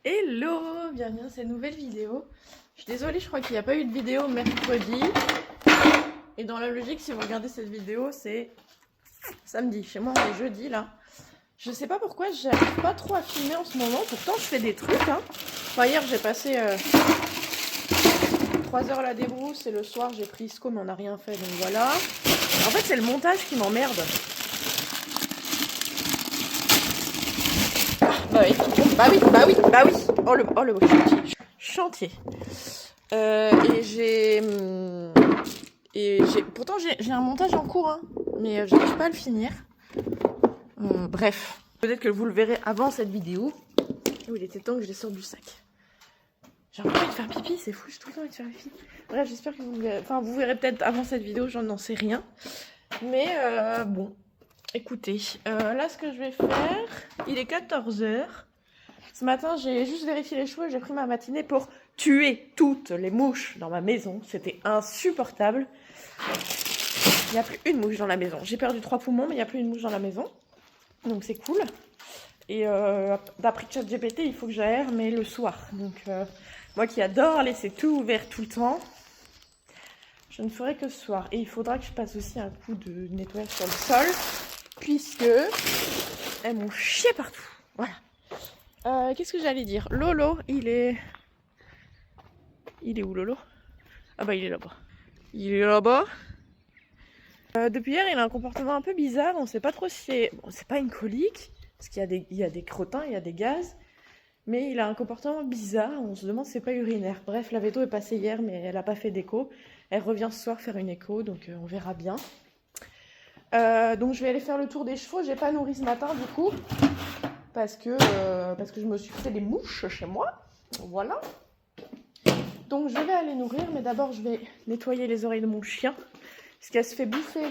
Hello, bienvenue dans cette nouvelle vidéo. Je suis désolée, je crois qu'il n'y a pas eu de vidéo mercredi. Et dans la logique, si vous regardez cette vidéo, c'est samedi. Chez moi, on est jeudi là. Je sais pas pourquoi j'arrive pas trop à filmer en ce moment. Pourtant, je fais des trucs. Enfin, hier, j'ai passé 3 heures à la débrousse et le soir, j'ai pris ISCO, mais on n'a rien fait. Donc voilà. En fait, c'est le montage qui m'emmerde. Bah oui. Oh le chantier. Pourtant j'ai un montage en cours, mais j'arrive pas à le finir. Bref, peut-être que vous le verrez avant cette vidéo. Oh, il était temps que je les sorte du sac. J'ai envie de faire pipi, c'est fou, j'ai tout le temps envie de faire pipi. Bref, j'espère que vous verrez. Enfin, vous verrez peut-être avant cette vidéo, j'en n'en sais rien. Mais bon, écoutez, là ce que je vais faire, il est 14h. Ce matin, j'ai juste vérifié les cheveux et j'ai pris ma matinée pour tuer toutes les mouches dans ma maison. C'était insupportable. Il n'y a plus une mouche dans la maison. J'ai perdu 3 poumons, mais il n'y a plus une mouche dans la maison. Donc c'est cool. Et d'après ChatGPT, il faut que j'aère, mais le soir. Donc moi qui adore laisser tout ouvert tout le temps, je ne ferai que ce soir. Et il faudra que je passe aussi un coup de nettoyage sur le sol, puisque elles m'ont chié partout. Voilà. Qu'est-ce que j'allais dire? Lolo, il est où Lolo? Ah bah il est là-bas. Il est là-bas. Depuis hier, il a un comportement un peu bizarre. On sait pas trop si c'est... Bon, c'est pas une colique, parce qu'il y a des crottins, il y a des gaz. Mais il a un comportement bizarre. On se demande si c'est pas urinaire. Bref, la veto est passée hier, mais elle a pas fait d'écho. Elle revient ce soir faire une écho, donc on verra bien. Donc je vais aller faire le tour des chevaux. J'ai pas nourri ce matin du coup. Parce que je me suis fait des mouches chez moi. Voilà. Donc je vais aller nourrir, mais d'abord je vais nettoyer les oreilles de mon chien. Parce qu'elle se fait bouffer.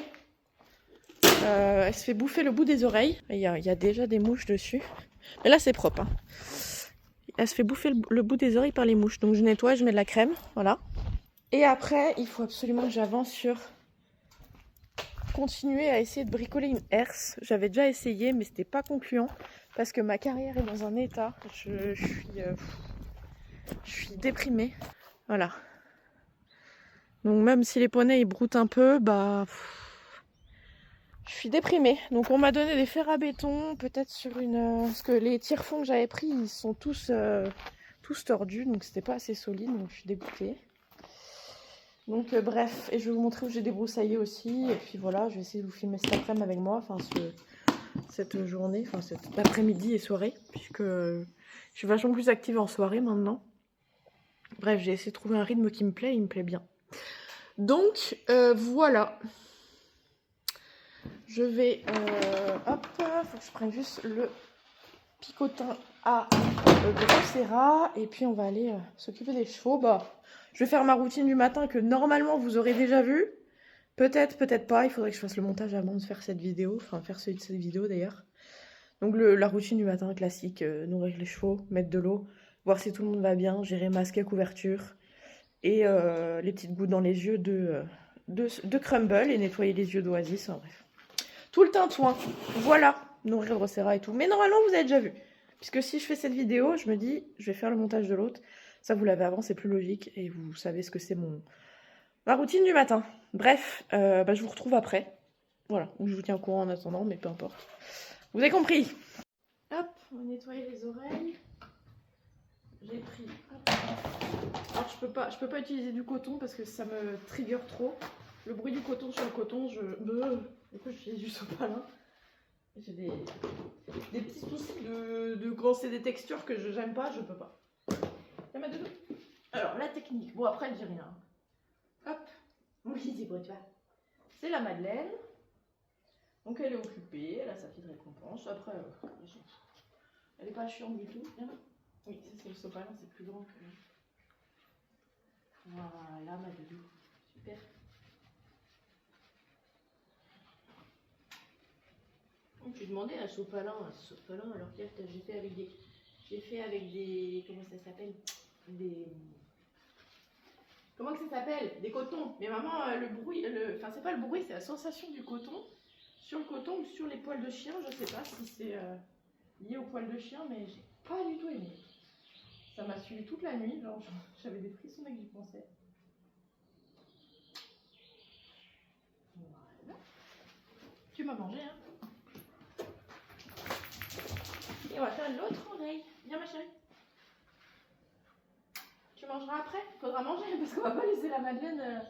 Elle se fait bouffer le bout des oreilles. Il y a déjà des mouches dessus. Mais là c'est propre. Elle se fait bouffer le bout des oreilles par les mouches. Donc je nettoie, je mets de la crème. Voilà. Et après, il faut absolument que j'avance sur continuer à essayer de bricoler une herse. J'avais déjà essayé, mais c'était pas concluant. Parce que ma carrière est dans un état. Je suis déprimée. Voilà. Donc même si les poneys ils broutent un peu, bah... je suis déprimée. Donc on m'a donné des fers à béton, peut-être sur une... Parce que les tire-fonds que j'avais pris, ils sont tous tordus. Donc c'était pas assez solide, donc je suis dégoûtée. Donc bref, et je vais vous montrer où j'ai débroussaillé aussi. Et puis voilà, je vais essayer de vous filmer cet après-midi avec moi. Enfin cette journée, enfin cet après-midi et soirée. Puisque je suis vachement plus active en soirée maintenant. Bref, j'ai essayé de trouver un rythme qui me plaît, il me plaît bien. Donc, voilà. Je vais... hop, faut que je prenne juste le picotin à Grosserat. Et puis, on va aller s'occuper des chevaux. Bah, je vais faire ma routine du matin que normalement, vous aurez déjà vue. Peut-être, peut-être pas. Il faudrait que je fasse le montage avant de faire cette vidéo. Enfin, faire celui de cette vidéo, d'ailleurs. Donc, la routine du matin classique. Nourrir les chevaux, mettre de l'eau, voir si tout le monde va bien, gérer masque et couverture. Et les petites gouttes dans les yeux de Crumble et nettoyer les yeux d'Oasis, en bref. Tout le tintouin, voilà, nourrir Drosera et tout. Mais normalement, vous avez déjà vu. Puisque si je fais cette vidéo, je me dis, je vais faire le montage de l'autre. Ça, vous l'avez avant, c'est plus logique. Et vous savez ce que c'est ma routine du matin. Bref, je vous retrouve après. Voilà, ou je vous tiens au courant en attendant, mais peu importe. Vous avez compris. Hop, on va nettoyer les oreilles. J'ai pris... Hop. Alors je peux pas utiliser du coton parce que ça me trigger trop. Le bruit du coton sur le coton, du coup j'utilise du sopalin. J'ai des petits soucis quand c'est des textures que j'aime pas, je peux pas. La mettre dedans. Alors la technique, bon après elle dit rien. Hop, oui c'est bon tu vois. C'est la Madeleine. Donc elle est occupée, elle a sa petite récompense. Après, elle est pas chiante du tout. Bien. Oui, ça c'est le sopalin, c'est plus grand que... Voilà, ma doudou. Super. J'ai demandé à sopalin, alors qu'hier j'ai fait avec des... Comment ça s'appelle? Comment que ça s'appelle? Des cotons. Mais maman, le bruit, enfin c'est pas le bruit, c'est la sensation du coton. Sur le coton ou sur les poils de chien, je sais pas si c'est lié aux poils de chien, mais j'ai pas du tout aimé. suivi toute la nuit, genre j'avais des frissons dès que j'y pensais. Voilà. Tu m'as mangé, hein. Et on va faire l'autre oreille. Viens ma chérie. Tu mangeras après. Faudra manger parce qu'on va pas laisser la madeleine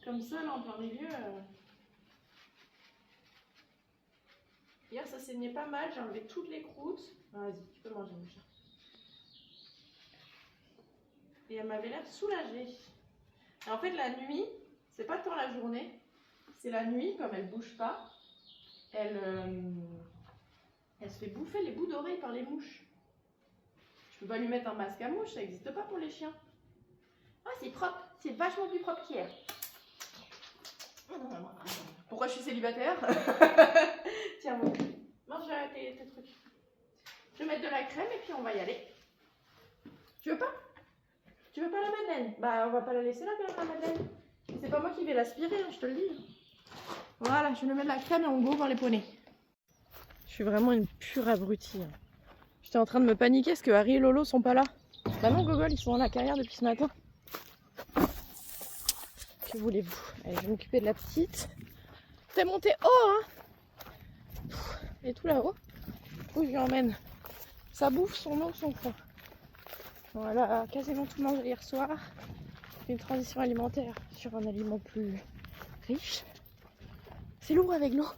comme ça là en plein milieu. Hier ça saignait pas mal, j'ai enlevé toutes les croûtes. Vas-y, tu peux manger mon chat. Et elle m'avait l'air soulagée. Et en fait la nuit, c'est pas tant la journée, c'est la nuit, comme elle bouge pas, elle se fait bouffer les bouts d'oreilles par les mouches. Je peux pas lui mettre un masque à mouche, ça n'existe pas pour les chiens. Ah c'est propre, c'est vachement plus propre qu'hier. Pourquoi je suis célibataire? Tiens, mange tes trucs. Je vais mettre de la crème et puis on va y aller. Tu veux pas? Tu veux pas la madeleine? Bah on va pas la laisser là quand même la madeleine. C'est pas moi qui vais l'aspirer, hein, je te le dis. Voilà, je vais lui mettre de la crème et on go voir les poneys. Je suis vraiment une pure abrutie. J'étais en train de me paniquer parce que Harry et Lolo sont pas là. Bah non Gogol, ils sont à la carrière depuis ce matin. Que voulez-vous? Allez, je vais m'occuper de la petite. T'es montée haut, hein? Et tout là-haut. Où je lui emmène? Ça bouffe son eau, son foie. Voilà, quasiment tout mangé hier soir. Une transition alimentaire sur un aliment plus riche. C'est lourd avec l'eau.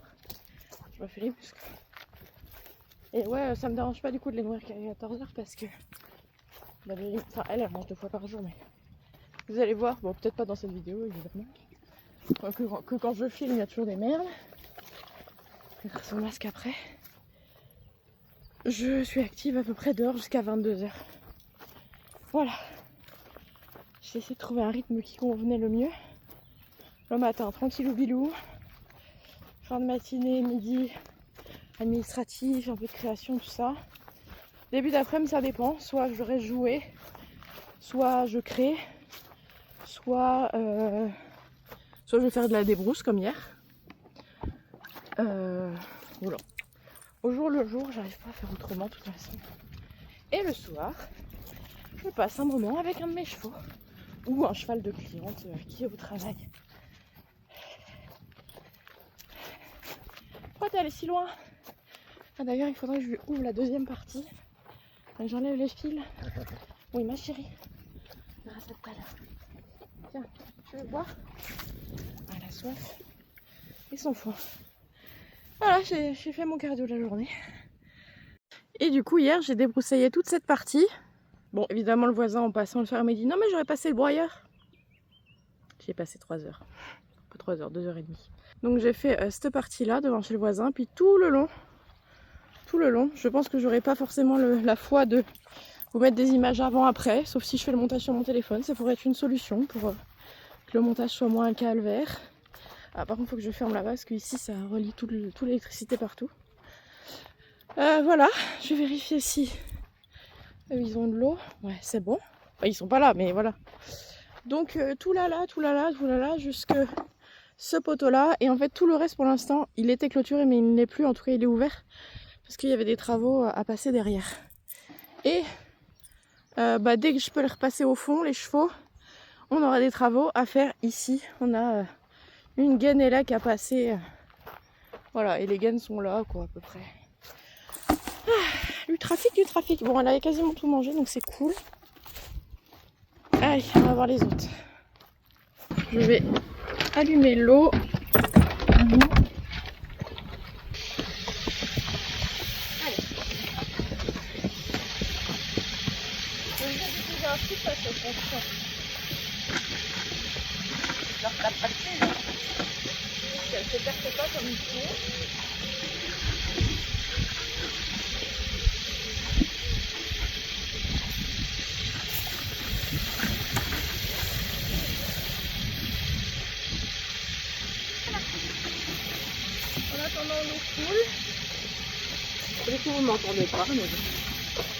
Je me fais les muscles. Et ouais, ça me dérange pas du coup de les nourrir qu'à 14h parce que enfin, elle mange 2 fois par jour, mais vous allez voir, bon peut-être pas dans cette vidéo évidemment, que quand je filme il y a toujours des merdes. Je vais faire son masque après. Je suis active à peu près dehors jusqu'à 22h. Voilà. J'ai essayé de trouver un rythme qui convenait le mieux. Le matin, tranquillou bilou. Fin de matinée, midi, administratif, un peu de création, tout ça. Début d'après-midi, ça dépend. Soit je reste jouer, soit je crée, soit je vais faire de la débrousse comme hier. Voilà. Au jour le jour, j'arrive pas à faire autrement de toute façon. Et le soir, je passe un moment avec un de mes chevaux ou un cheval de cliente qui est au travail. Pourquoi t'es allée si loin? Ah, d'ailleurs, il faudrait que je lui ouvre la deuxième partie. J'enlève les fils. Oui, ma chérie. On verra ça tout à l'heure. Tiens, tu veux boire? Elle a soif. Et son foie. Voilà, j'ai fait mon cardio de la journée. Et du coup, hier, j'ai débroussaillé toute cette partie. Bon, évidemment, le voisin, en passant le fer, m'a dit « Non, mais j'aurais passé le broyeur. » J'ai passé 3 heures. Pas 3 heures, 2 heures et demie. Donc, j'ai fait cette partie-là, devant chez le voisin. Puis tout le long, je pense que j'aurai pas forcément la foi de vous mettre des images avant-après. Sauf si je fais le montage sur mon téléphone. Ça pourrait être une solution pour que le montage soit moins un calvaire. Ah, par contre, il faut que je ferme là-bas parce qu'ici, ça relie toute l'électricité partout. Voilà, je vais vérifier si ils ont de l'eau. Ouais, c'est bon. Enfin, ils sont pas là, mais voilà. Donc, tout là, jusque ce poteau-là. Et en fait, tout le reste, pour l'instant, il était clôturé, mais il ne l'est plus. En tout cas, il est ouvert parce qu'il y avait des travaux à passer derrière. Et dès que je peux les repasser au fond, les chevaux, on aura des travaux à faire ici. On a une gaine et là qui a passé. Voilà, et les gaines sont là, quoi, à peu près. Du trafic. Bon, elle avait quasiment tout mangé, donc c'est cool. Allez, on va voir les autres. Je vais allumer l'eau. Allez. J'ai un petit peu à cette fonction. Je leur tape pas dessus. Parce qu'elle ne se perd pas comme il faut. Du coup, vous m'entendez pas, mais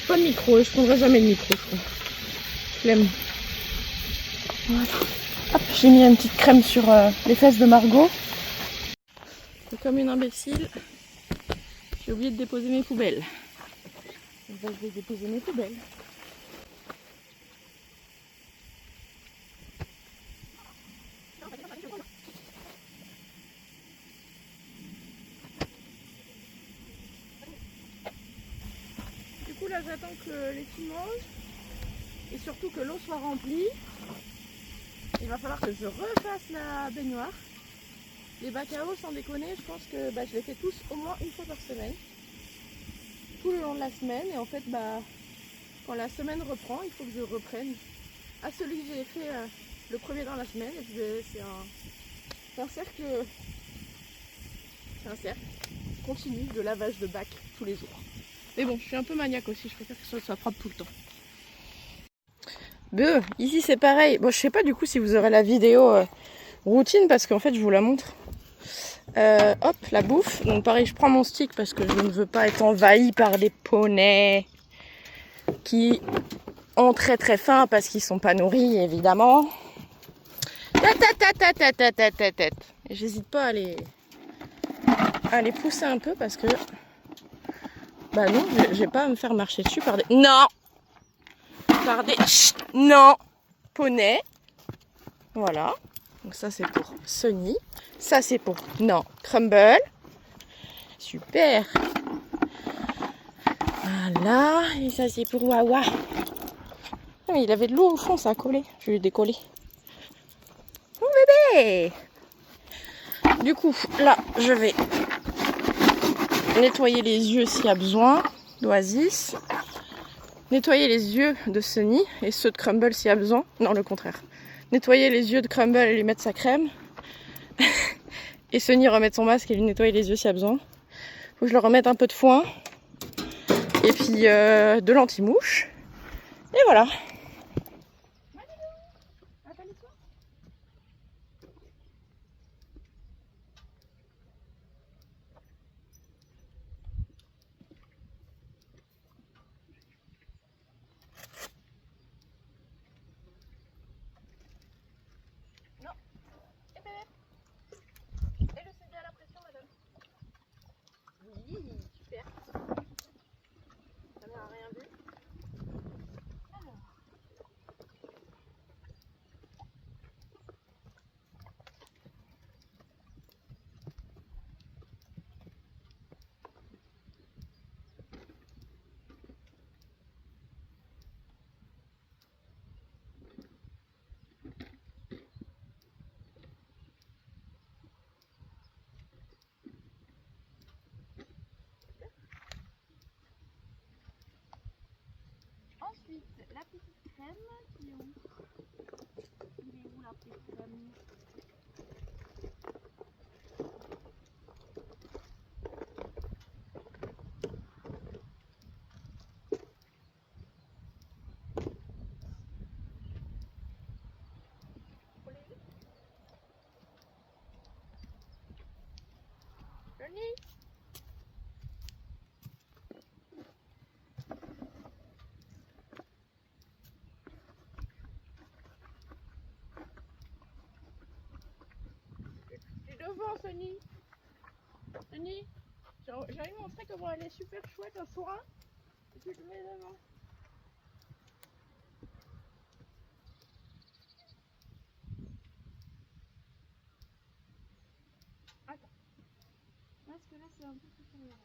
pas de micro, je prendrai jamais de micro, je crois. Flemme. Voilà. Hop, j'ai mis une petite crème sur les fesses de Margot. Et comme une imbécile, j'ai oublié de déposer mes poubelles. Je vais déposer mes poubelles. j'attends que les filles mangent et surtout que l'eau soit remplie. Il va falloir que je refasse la baignoire. Les bacs à eau, sans déconner, je pense que je les fais tous au moins une fois par semaine. Tout le long de la semaine. Et en fait, quand la semaine reprend, il faut que je reprenne. À celui que j'ai fait le premier dans la semaine. Et puis c'est un cercle. C'est un cercle continu de lavage de bac tous les jours. Mais bon, je suis un peu maniaque aussi, je préfère que ça soit propre tout le temps. Ici c'est pareil. Bon, je sais pas du coup si vous aurez la vidéo routine parce qu'en fait je vous la montre. Hop, la bouffe. Donc pareil, je prends mon stick parce que je ne veux pas être envahie par des poneys qui ont très très faim parce qu'ils sont pas nourris évidemment. J'hésite pas à les pousser un peu parce que non, j'ai pas à me faire marcher dessus par des... Non! Par des... Chut, non! Poney. Voilà. Donc ça c'est pour Sunny. Ça c'est pour... Non. Crumble. Super. Voilà. Et ça c'est pour Wawa. Ah, mais il avait de l'eau au fond, ça a collé. Je vais lui décoller. Mon bébé! Du coup, là, je vais nettoyer les yeux s'il y a besoin d'Oasis. Nettoyer les yeux de Sunny et ceux de Crumble s'il y a besoin. Non, le contraire. Nettoyer les yeux de Crumble et lui mettre sa crème. Et Sunny remettre son masque et lui nettoyer les yeux s'il y a besoin. Faut que je leur remette un peu de foin. Et puis de l'anti-mouche. Et voilà. Ensuite, la petite crème qui est où? Il est où la petite crème? Johnny? Devant Sunny. Sunny, j'allais montrer comment elle est super chouette un foin. Et tu te mets devant. Attends. Parce que là c'est un peu plus fort.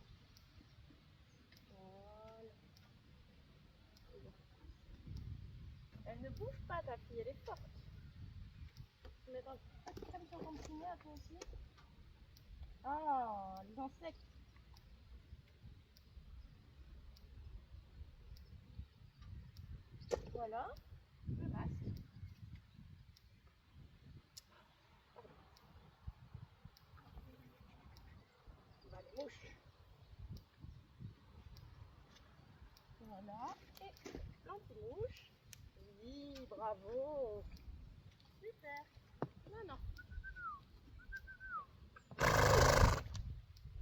Voilà. Elle ne bouge pas ta fille, elle est forte. Tu mets un petit crème sur ton petit nez à toi aussi. Ah, les insectes. Voilà, le masque. On va les mouches. Voilà, et l'anti-mouche. Oui, bravo. Super. Non.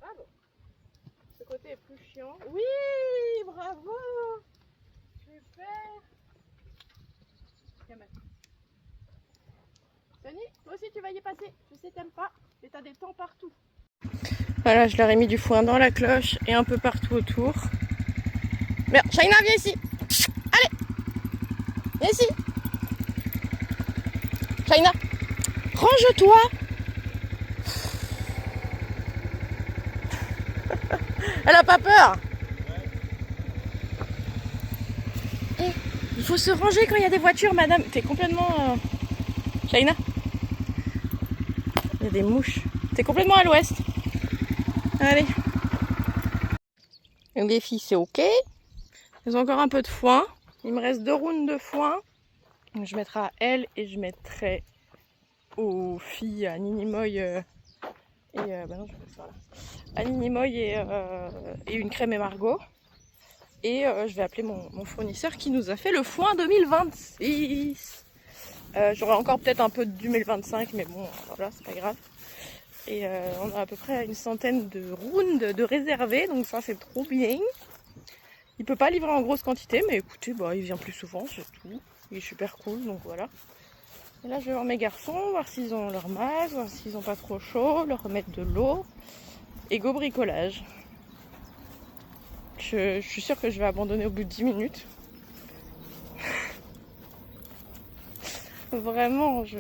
Bravo. Ce côté est plus chiant. Oui, bravo. Super. Sunny, toi aussi tu vas y passer. Je sais t'aimes pas, mais t'as des temps partout. Voilà, je leur ai mis du foin dans la cloche et un peu partout autour. Merde, Shaina, viens ici. Allez, viens ici. Shaina, range-toi. Elle a pas peur. faut se ranger quand il y a des voitures, madame. T'es complètement... Shaina, il y a des mouches. T'es complètement à l'ouest. Allez. Les filles, c'est ok. Elles ont encore un peu de foin. Il me reste 2 rounds de foin. Je mettrai à elle et je mettrai aux filles à Ninimoy bah non, je vais faire là. À Ninimoy et une crème et Margot. Et je vais appeler mon fournisseur qui nous a fait le foin 2026. J'aurai encore peut-être un peu de 2025, mais bon, voilà, c'est pas grave. Et on a à peu près une centaine de rounds de réservés, donc ça c'est trop bien. Il peut pas livrer en grosse quantité, mais écoutez, bah, il vient plus souvent, c'est tout. Il est super cool, donc voilà. Et là je vais voir mes garçons, voir s'ils ont leur masque, voir s'ils ont pas trop chaud, leur remettre de l'eau. Et go bricolage. Je suis sûre que je vais abandonner au bout de 10 minutes. Vraiment, je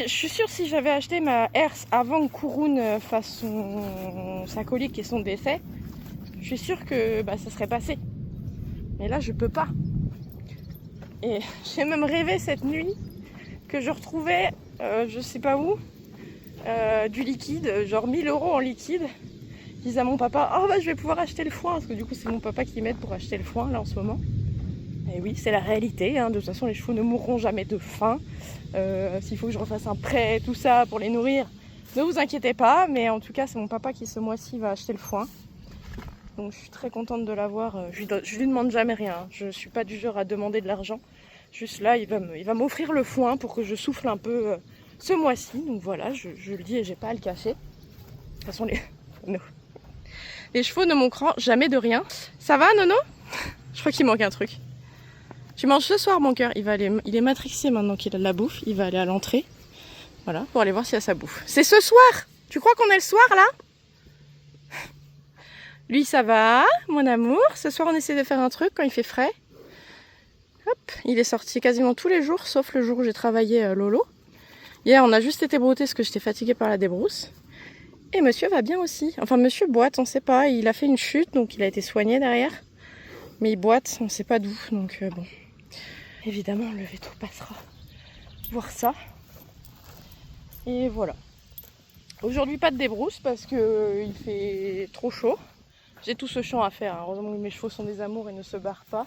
suis sûre, si j'avais acheté ma herse avant que Kouroun fasse sa colique et son décès, je suis sûre que bah, ça serait passé. Mais là, je peux pas. Et j'ai même rêvé cette nuit que je retrouvais, je sais pas où, du liquide, genre 1000 € en liquide. Je disais à mon papa, oh bah je vais pouvoir acheter le foin, parce que du coup c'est mon papa qui m'aide pour acheter le foin là en ce moment. Et oui, c'est la réalité, hein. De toute façon les chevaux ne mourront jamais de faim. S'il faut que je refasse un prêt, tout ça pour les nourrir, ne vous inquiétez pas, mais en tout cas c'est mon papa qui ce mois-ci va acheter le foin. Donc je suis très contente de l'avoir. Je lui demande jamais rien, hein. Je suis pas du genre à demander de l'argent. Juste là, il va m'offrir le foin pour que je souffle un peu ce mois-ci. Donc voilà, je le dis et j'ai pas à le cacher. De toute façon, les chevaux ne manqueront jamais de rien. Ça va, Nono? Je crois qu'il manque un truc. Tu manges ce soir, mon cœur. Il est matrixé maintenant qu'il a de la bouffe. Il va aller à l'entrée. Voilà, pour aller voir s'il y a sa bouffe. C'est ce soir! Tu crois qu'on est le soir, là? Lui, ça va, mon amour. Ce soir, on essaie de faire un truc quand il fait frais. Hop, il est sorti quasiment tous les jours, sauf le jour où j'ai travaillé Lolo. Hier, on a juste été brouter parce que j'étais fatiguée par la débrousse. Et monsieur va bien aussi. Enfin, monsieur boite, on sait pas. Il a fait une chute, donc il a été soigné derrière. Mais il boite, on sait pas d'où. Donc bon, évidemment, le veto passera voir ça. Et voilà. Aujourd'hui, pas de débrousse parce que il fait trop chaud. J'ai tout ce champ à faire. Heureusement que mes chevaux sont des amours et ne se barrent pas.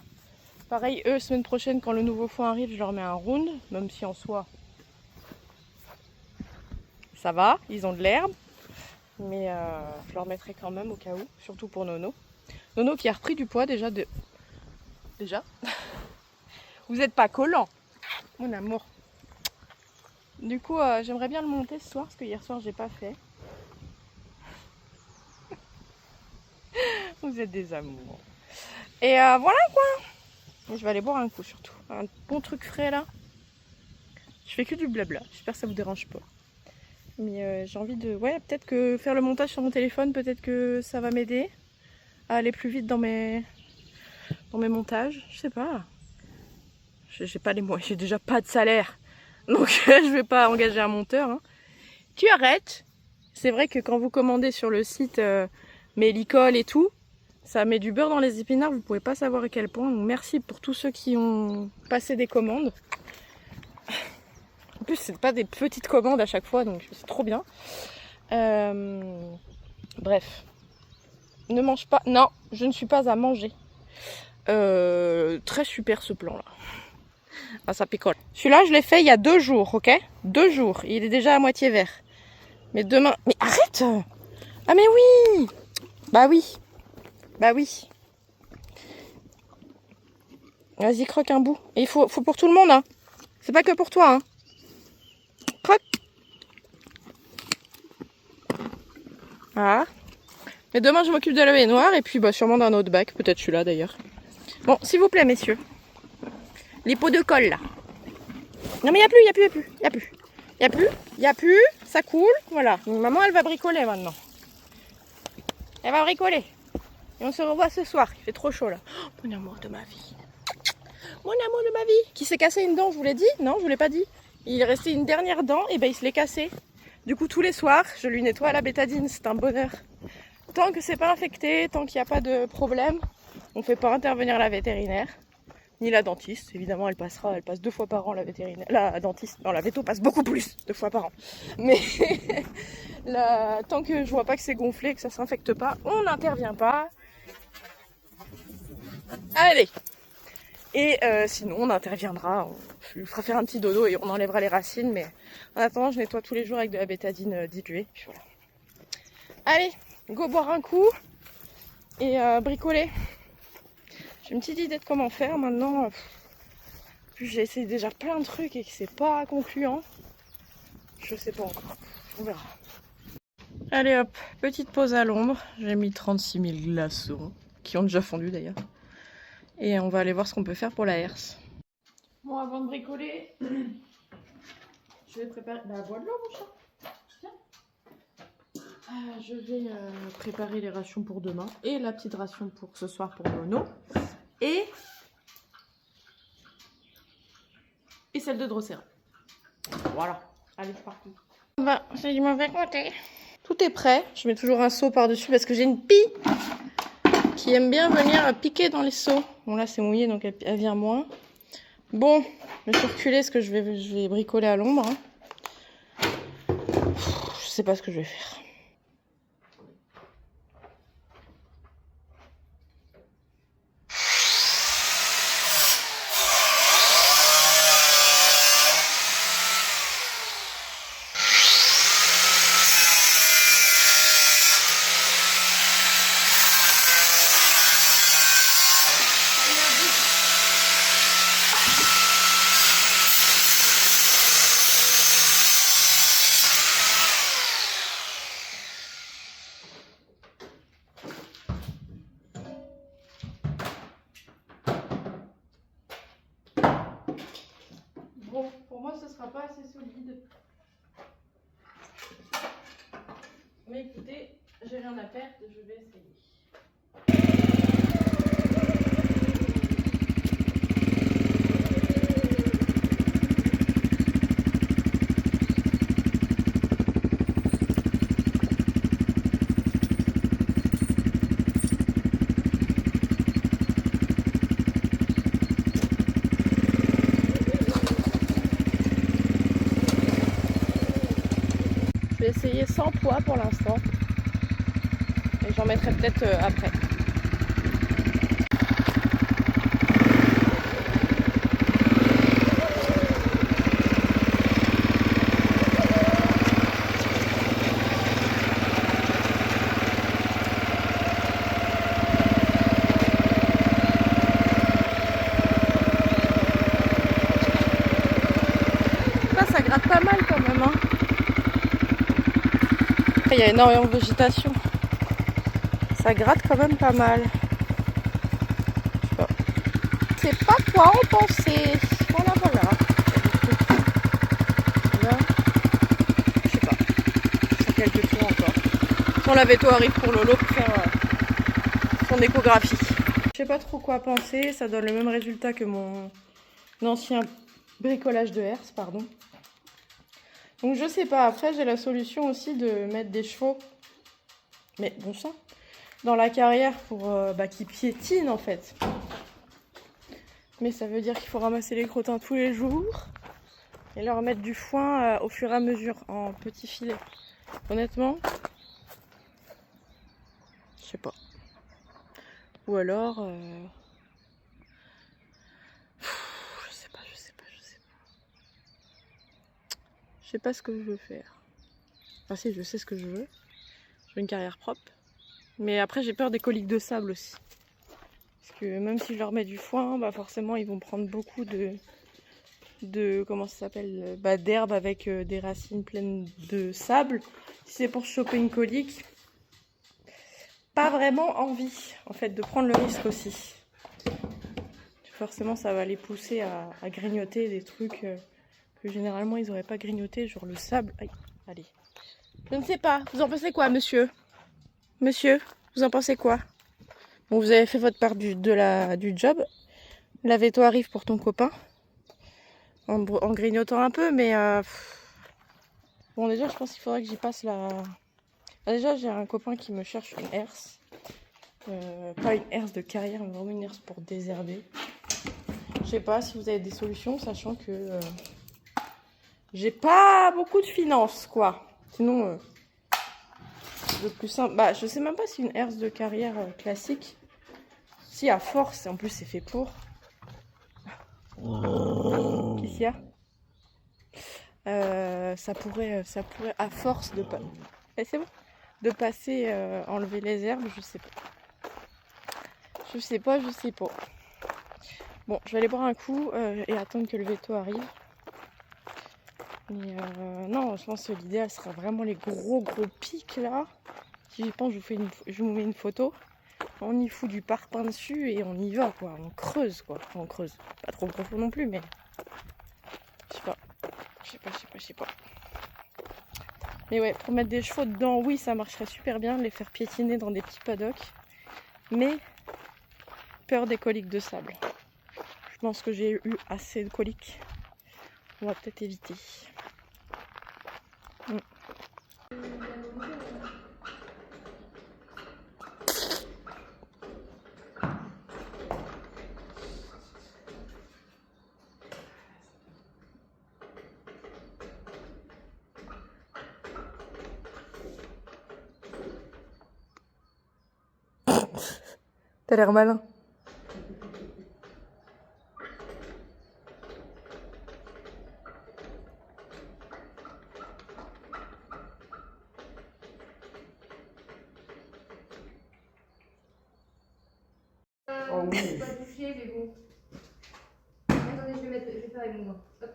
Pareil, eux, semaine prochaine, quand le nouveau foin arrive, je leur mets un round. Même si en soi, ça va, ils ont de l'herbe. Mais je leur mettrai quand même au cas où, surtout pour Nono. Nono qui a repris du poids déjà. Déjà. Vous n'êtes pas collant, mon amour. Du coup, j'aimerais bien le monter ce soir, parce que hier soir, j'ai pas fait. Vous êtes des amours. Et voilà quoi. Et je vais aller boire un coup surtout. Un bon truc frais là. Je fais que du blabla. J'espère que ça vous dérange pas. Mais j'ai envie de... Ouais, peut-être que faire le montage sur mon téléphone, peut-être que ça va m'aider à aller plus vite dans mes montages. Je sais pas. J'ai pas les moyens. J'ai déjà pas de salaire. Donc je vais pas engager un monteur. Hein. Tu arrêtes. C'est vrai que quand vous commandez sur le site Mélicole et tout, ça met du beurre dans les épinards, vous pouvez pas savoir à quel point. Donc merci pour tous ceux qui ont passé des commandes. En plus, c'est pas des petites commandes à chaque fois, donc c'est trop bien. Bref. Ne mange pas. Non, je ne suis pas à manger. Très super ce plan là. Ah, ça picole. Celui-là, je l'ai fait il y a 2 jours, ok? 2 jours. Il est déjà à moitié vert. Mais demain... Mais arrête! Ah mais oui! Bah oui. Bah oui. Vas-y, croque un bout. Et il faut pour tout le monde, hein. C'est pas que pour toi, hein. Croque. Ah. Mais demain, je m'occupe de la baignoire et puis bah, sûrement d'un autre bac. Peut-être celui-là, d'ailleurs. Bon, s'il vous plaît, messieurs. Les pots de colle, là. Non, mais il n'y a plus. Ça coule. Voilà. Donc, maman, elle va bricoler maintenant. Elle va bricoler. Et on se revoit ce soir. Il fait trop chaud, là. Oh, mon amour de ma vie. Mon amour de ma vie. Qui s'est cassé une dent, je vous l'ai dit? Non, je vous l'ai pas dit. Il est resté une dernière dent, et ben il se l'est cassé. Du coup, tous les soirs, je lui nettoie la bétadine. C'est un bonheur. Tant que c'est pas infecté, tant qu'il n'y a pas de problème, On fait pas intervenir la vétérinaire, ni la dentiste. Évidemment, elle passe 2 fois par an la vétérinaire. La dentiste, non, la véto passe beaucoup plus, 2 fois par an. Mais tant que je vois pas que c'est gonflé, que ça s'infecte pas, on n'intervient pas. Allez. Et sinon, on interviendra, on lui fera faire un petit dodo et on enlèvera les racines. Mais en attendant, je nettoie tous les jours avec de la bétadine diluée. Puis voilà. Allez, go boire un coup et bricoler. J'ai une petite idée de comment faire maintenant. J'ai essayé déjà plein de trucs et que c'est pas concluant. Je sais pas encore. On verra. Allez hop, petite pause à l'ombre. J'ai mis 36 000 glaçons, qui ont déjà fondu d'ailleurs. Et on va aller voir ce qu'on peut faire pour la herse. Bon, avant de bricoler, je vais préparer... Bah, bois de l'eau, mon chat. Tiens. Je vais préparer les rations pour demain. Et la petite ration pour ce soir pour Mono. Et celle de Drosera. Voilà. Allez, c'est parti. Bah, c'est du mauvais côté. Tout est prêt. Je mets toujours un seau par-dessus parce que j'ai une pie qui aime bien venir piquer dans les seaux. Bon, là, c'est mouillé, donc elle vient moins. Bon, je vais reculer parce que je vais bricoler à l'ombre. Hein. Je sais pas ce que je vais faire. Bon, pour moi, ce sera pas assez solide. Mais écoutez, j'ai rien à perdre, je vais essayer. Je vais essayer sans poids pour l'instant. Et j'en mettrai peut-être après. Ça gratte pas mal quand même. Hein. Après, il y a énormément de végétation. Ça gratte quand même pas mal. Je sais pas quoi en penser. Voilà, voilà. Là, je sais pas. Sur quelques tours encore. Son laveto arrive pour Lolo pour faire son échographie. Je sais pas trop quoi penser. Ça donne le même résultat que mon ancien bricolage de herse, pardon. Donc je sais pas, après j'ai la solution aussi de mettre des chevaux, mais bon sang, dans la carrière pour qu'ils piétinent en fait. Mais ça veut dire qu'il faut ramasser les crottins tous les jours et leur mettre du foin au fur et à mesure en petits filets. Honnêtement, je sais pas. Ou alors... Je sais pas ce que je veux faire. Enfin si, je sais ce que je veux. Je veux une carrière propre. Mais après j'ai peur des coliques de sable aussi. Parce que même si je leur mets du foin, bah forcément ils vont prendre beaucoup de comment ça s'appelle, d'herbe avec des racines pleines de sable. Si c'est pour choper une colique, pas vraiment envie en fait de prendre le risque aussi. Forcément ça va les pousser à grignoter des trucs que généralement ils n'auraient pas grignoté, genre le sable. Aïe, allez. Je ne sais pas, vous en pensez quoi monsieur? Monsieur, vous en pensez quoi? Bon, vous avez fait votre part du job. La veto arrive pour ton copain. En grignotant un peu, mais... Bon, déjà, je pense qu'il faudrait que j'y passe la... Déjà, j'ai un copain qui me cherche une herse. Pas une herse de carrière, mais vraiment une herse pour désherber. Je sais pas si vous avez des solutions, sachant que j'ai pas beaucoup de finances, quoi. Sinon, le plus simple... Bah, je sais même pas si une herse de carrière classique... Si, à force, en plus c'est fait pour... Qu'est-ce qu'il y a ça pourrait, à force de pas... Eh, c'est bon. De passer, enlever les herbes, je sais pas. Je sais pas. Bon, je vais aller boire un coup et attendre que le veto arrive. Mais non, je pense que l'idéal sera vraiment les gros pics là. Si j'y pense, je vous mets une photo. On y fout du parpaing dessus et on y va quoi. On creuse quoi. Enfin, on creuse. Pas trop profond non plus, mais je sais pas. Mais ouais, pour mettre des chevaux dedans, oui, ça marcherait super bien, les faire piétiner dans des petits paddocks. Mais peur des coliques de sable. Je pense que j'ai eu assez de coliques. On va peut-être éviter. T'as l'air malin. Oh oui. Je peux pas toucher, mais bon. Attendez, je vais faire avec mon doigt. Hop.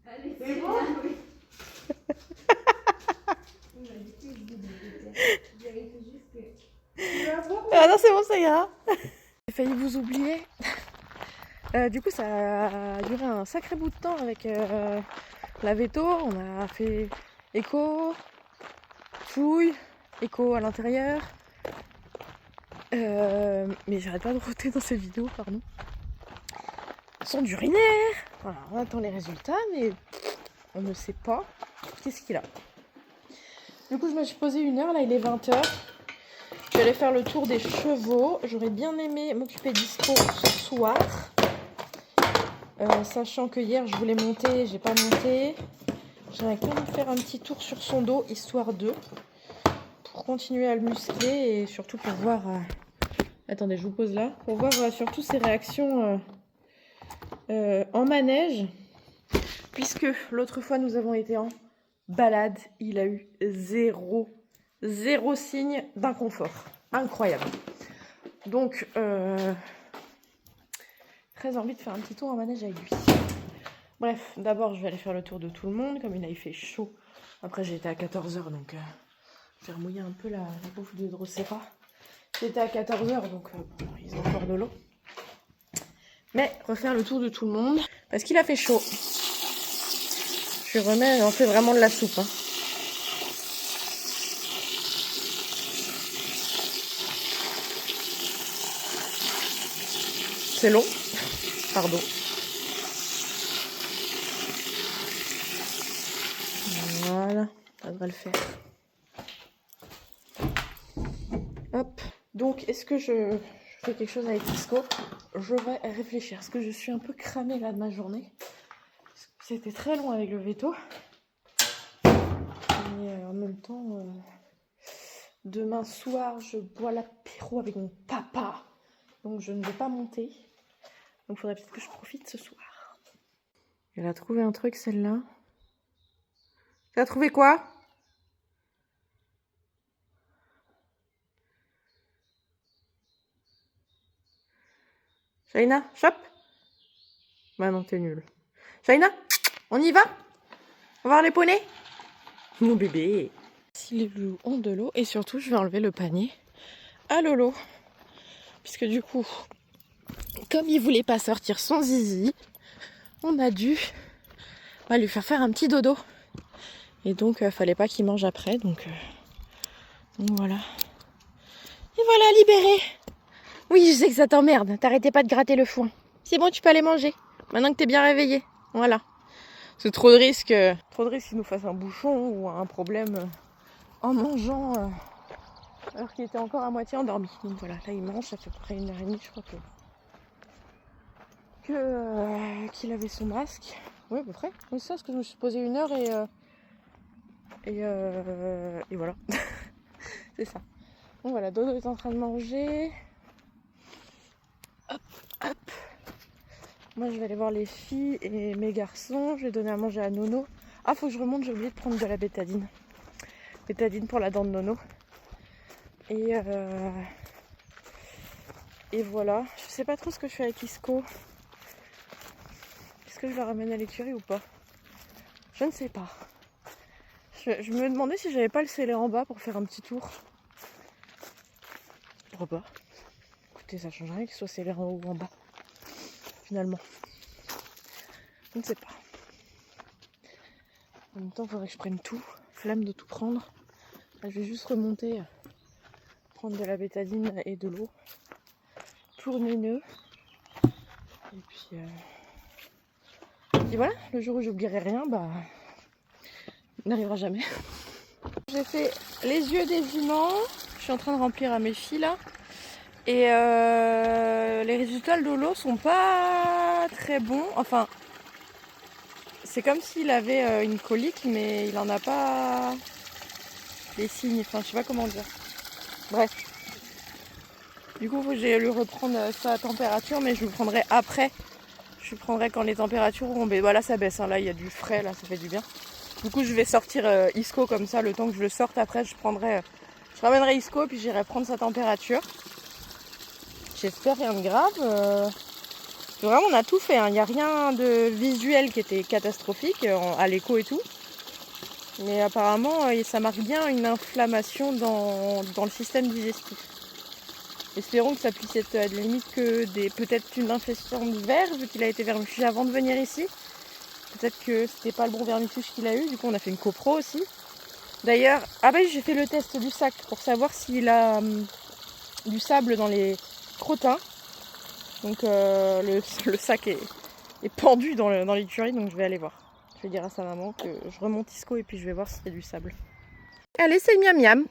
Allez, c'est bon. Ah non, c'est bon, ça ira. J'ai failli vous oublier. Du coup, ça a duré un sacré bout de temps avec la veto. On a fait écho, fouille, écho à l'intérieur. Mais j'arrête pas de roter dans ces vidéos, pardon. Son d'urinaire. Voilà, on attend les résultats, mais on ne sait pas qu'est-ce qu'il a. Du coup, je me suis posé 1 heure, là il est 20h. Je vais aller faire le tour des chevaux. J'aurais bien aimé m'occuper d'Isco ce soir. Sachant que hier je voulais monter, j'ai pas monté. J'aimerais quand même faire un petit tour sur son dos, histoire de. Pour continuer à le muscler et surtout pour voir... Attendez, je vous pose là. Pour voir surtout ses réactions en manège. Puisque l'autre fois nous avons été en balade, il a eu zéro signe d'inconfort. Incroyable. Donc, très envie de faire un petit tour en manège avec lui. Bref, d'abord je vais aller faire le tour de tout le monde, comme il a fait chaud. Après j'étais à 14h, donc je vais remouiller un peu la bouffe de Drosera. J'étais à 14h, donc bon, ils ont encore de l'eau. Mais refaire le tour de tout le monde, parce qu'il a fait chaud. Je lui remets, on fait vraiment de la soupe. Hein. C'est long, pardon. Voilà, ça devrait le faire. Hop, donc est-ce que je fais quelque chose avec Isco? Je vais réfléchir, parce que je suis un peu cramée là de ma journée. C'était très long avec le veto. Et en même temps, demain soir, je bois l'apéro avec mon papa. Donc je ne vais pas monter. Donc il faudrait peut-être que je profite ce soir. Elle a trouvé un truc, celle-là. Tu as trouvé quoi? Shaina, chop. Bah non, t'es nulle. Shaina, on y va? On va voir les poneys? Mon bébé. Si les loups ont de l'eau. Et surtout, je vais enlever le panier à Lolo. Puisque du coup, comme il voulait pas sortir son zizi, on a dû lui faire un petit dodo. Et donc, fallait pas qu'il mange après. Donc voilà. Et voilà, libéré. Oui, je sais que ça t'emmerde. T'arrêtais pas de gratter le foin. C'est bon, tu peux aller manger. Maintenant que t'es bien réveillé. Voilà. C'est trop de risques. Trop de risques qu'il nous fasse un bouchon ou un problème en mangeant alors qu'il était encore à moitié endormi. Donc voilà, là il mange, ça fait à peu près 1h30 je crois qu'il avait son masque. Oui, à peu près. Oui, c'est ça, parce que je me suis posé 1 heure et voilà. C'est ça. Donc voilà, Dodo est en train de manger. Hop, hop. Moi je vais aller voir les filles et mes garçons. Je vais donner à manger à Nono. Ah, faut que je remonte, j'ai oublié de prendre de la bétadine. Bétadine pour la dent de Nono. Et voilà. Je sais pas trop ce que je fais avec Isco. Est-ce que je le ramène à l'écurie ou pas? Je ne sais pas. Je me demandais si j'avais pas le sceller en bas pour faire un petit tour. Pourquoi pas? Écoutez, ça change rien qu'il soit scellé en haut ou en bas. Finalement. Je ne sais pas. En même temps, il faudrait que je prenne tout. Flemme de tout prendre. Là, je vais juste remonter, prendre de la bétadine et de l'eau pour mes nœuds. Et puis voilà, le jour où j'oublierai rien, bah, il n'arrivera jamais. J'ai fait les yeux des juments. Je suis en train de remplir à mes filles là. Et les résultats de Lolo sont pas très bons. Enfin, c'est comme s'il avait une colique, mais il en a pas les signes. Enfin, je sais pas comment dire. Bref. Du coup, j'ai lui reprendre sa température, mais je le prendrai après. Je le prendrai quand les températures auront baissé. Voilà, ça baisse. Hein. Là, il y a du frais, là, ça fait du bien. Du coup, je vais sortir Isco comme ça. Le temps que je le sorte, après, je ramènerai Isco, puis j'irai prendre sa température. J'espère rien de grave. Vraiment, on a tout fait. Il n'y a rien de visuel qui était catastrophique à l'écho et tout. Mais apparemment, ça marque bien une inflammation dans le système digestif. Espérons que ça puisse être à la limite que peut-être une infection de verre, vu qu'il a été vermifuge avant de venir ici. Peut-être que c'était pas le bon vermifuge qu'il a eu. Du coup, on a fait une copro aussi. D'ailleurs, j'ai fait le test du sac pour savoir s'il a du sable dans les crottins. Donc le sac est pendu dans l'écurie, donc je vais aller voir. Je vais dire à sa maman que je remonte Isco et puis je vais voir s'il y a du sable. Allez, c'est le miam miam.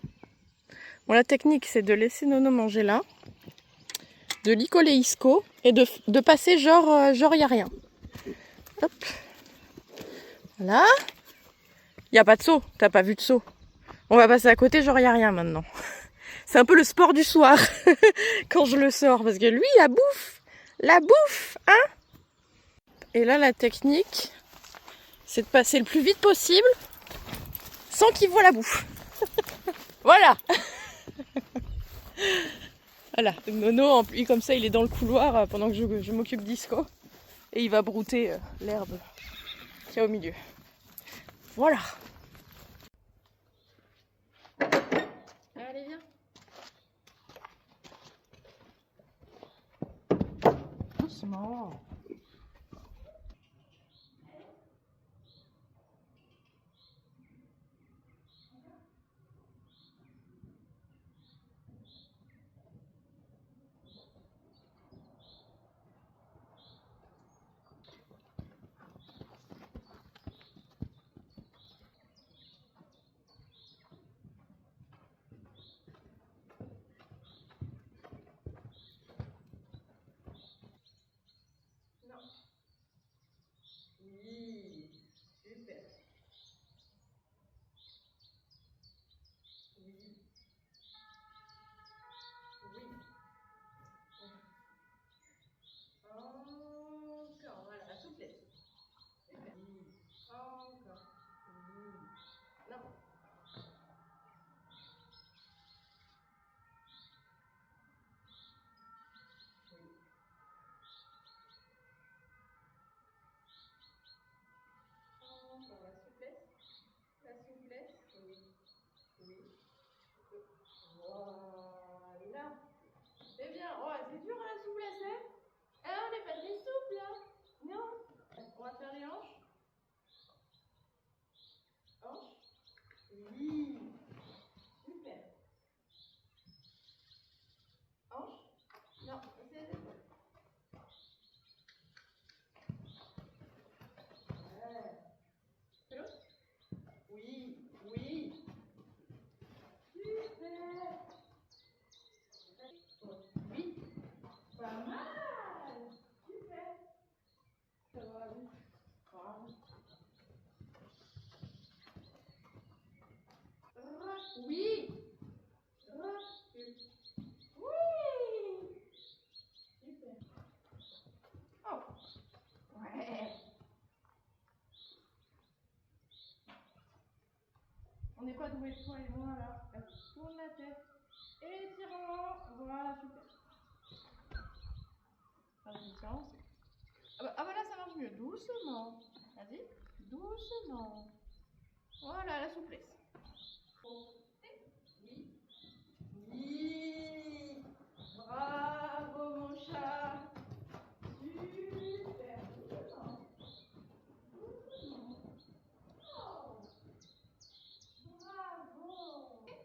Bon, la technique, c'est de laisser Nono manger là, de l'y coller Isco et de passer genre y a rien. Hop. Voilà. Il n'y a pas de seau, t'as pas vu de seau. On va passer à côté, genre y a rien maintenant. C'est un peu le sport du soir quand je le sors, parce que lui, la bouffe, hein. Et là, la technique, c'est de passer le plus vite possible sans qu'il voie la bouffe. Voilà. Voilà, donc Nono, lui comme ça, il est dans le couloir pendant que je m'occupe d'Isco. Et il va brouter l'herbe qu'il y a au milieu. Voilà. Allez, viens. Doucement. avec toi et voilà. Tourne la tête. Étirement. Voilà, super. Attention. Ah bah là ça marche mieux. Doucement. Vas-y. Doucement. Voilà la souplesse. Oui. Oui. Bravo mon chat. Super. Doucement. Oh. Bravo. Oui.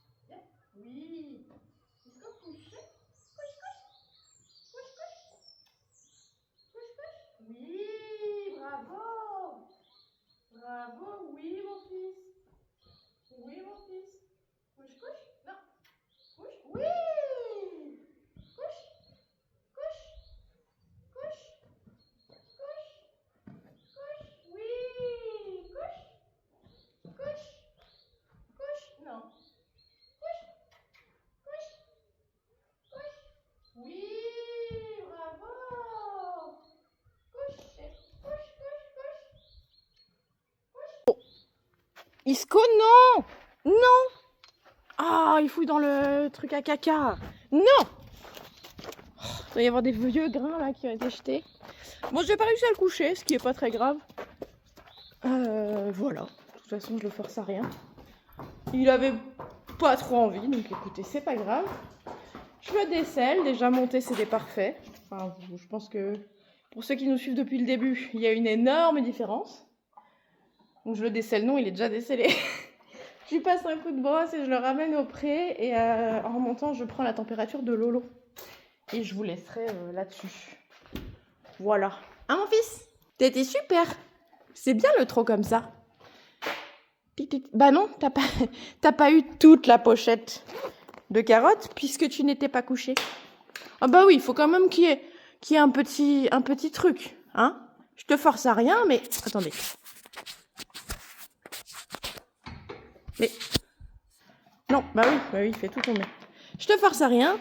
Super. Oui. Est-ce qu'on couche? Couche, couche. Couche, couche. Couche, couche. Oui, bravo. Bravo, oui mon fils. Oui mon fils. Couche, couche. Non. Couche. Oui. Couche. Couche. Couche. Couche. Couche. Oui. Couche. Couche. Couche. Non. Couche. Couche. Couche. Oui, bravo. Couche. Couche, couche, couche. Couche. Isco, non. Non. Ah, il fouille dans le truc à caca. Non. Il doit y avoir des vieux grains là qui ont été jetés. Bon, j'ai pas réussi à le coucher, ce qui est pas très grave. Voilà. De toute façon, je le force à rien. Il avait pas trop envie, donc écoutez, c'est pas grave. Je le décèle. Déjà monté, c'était parfait. Enfin, je pense que pour ceux qui nous suivent depuis le début, il y a une énorme différence. Donc je le décèle. Non, il est déjà décellé. Je lui passe un coup de brosse et je le ramène au pré. Et en remontant, je prends la température de Lolo. Et je vous laisserai là-dessus. Voilà. Hein mon fils? T'étais super. C'est bien le trop comme ça. Bah non, t'as pas eu toute la pochette de carottes puisque tu n'étais pas couché. Ah bah oui, il faut quand même qu'il y ait un petit truc. Hein? Je te force à rien, mais... Attendez. Mais... Non, bah oui, il fait tout tomber. Je te force à rien,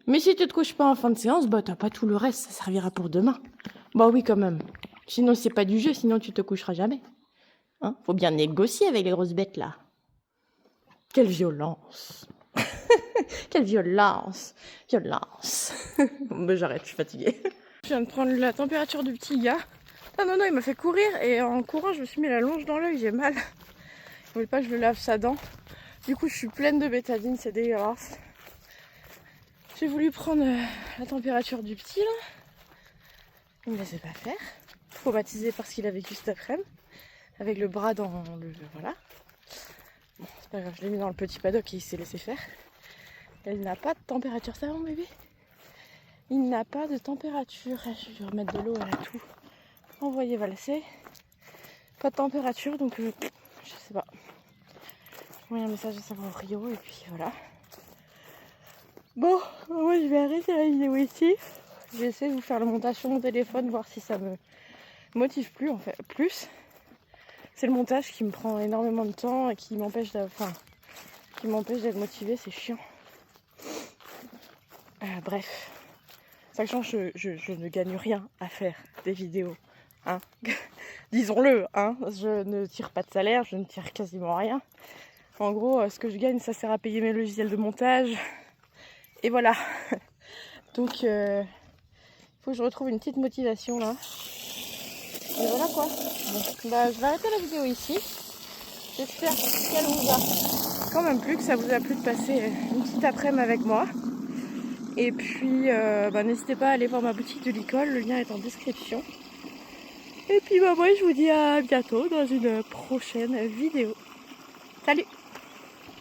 mais si tu te couches pas en fin de séance, bah t'as pas tout le reste, ça servira pour demain. Bah oui, quand même. Sinon, c'est pas du jeu, sinon tu te coucheras jamais. Hein? Faut bien négocier avec les grosses bêtes, là. Quelle violence. Quelle violence. Violence. Bah j'arrête, je suis fatiguée. Je viens de prendre la température du petit gars. Ah non, il m'a fait courir et en courant, je me suis mis la longe dans l'œil, j'ai mal. Il voulait pas que je le lave sa dent. Du coup, je suis pleine de bétadine, c'est dégueulasse. J'ai voulu prendre la température du petit, là. Il me laissait pas faire. Traumatisé par ce qu'il a vécu cet après-midi. Avec le bras dans le... Voilà. Bon, c'est pas grave, je l'ai mis dans le petit paddock et il s'est laissé faire. Elle n'a pas de température, ça va mon bébé? Il n'a pas de température. Je vais lui remettre de l'eau, elle a tout envoyé valser. Pas de température, donc je sais pas. J'ai envoyé un message à savoir au Rio et puis voilà. Bon, moi je vais arrêter la vidéo ici. Je vais essayer de vous faire le montage sur mon téléphone, voir si ça me motive plus en fait. C'est le montage qui me prend énormément de temps et qui m'empêche d'être motivée, c'est chiant. Bref. Sachant que je ne gagne rien à faire des vidéos. Hein. Disons-le, hein. Je ne tire pas de salaire, je ne tire quasiment rien. En gros, ce que je gagne, ça sert à payer mes logiciels de montage. Et voilà. Donc, il faut que je retrouve une petite motivation là. Et voilà quoi. Bon, bah, je vais arrêter la vidéo ici. J'espère qu'elle vous a quand même plu, que ça vous a plu de passer une petite après-midi avec moi. Et puis, bah, n'hésitez pas à aller voir ma boutique de Licol, le lien est en description. Et puis, bah, moi, je vous dis à bientôt dans une prochaine vidéo. Salut!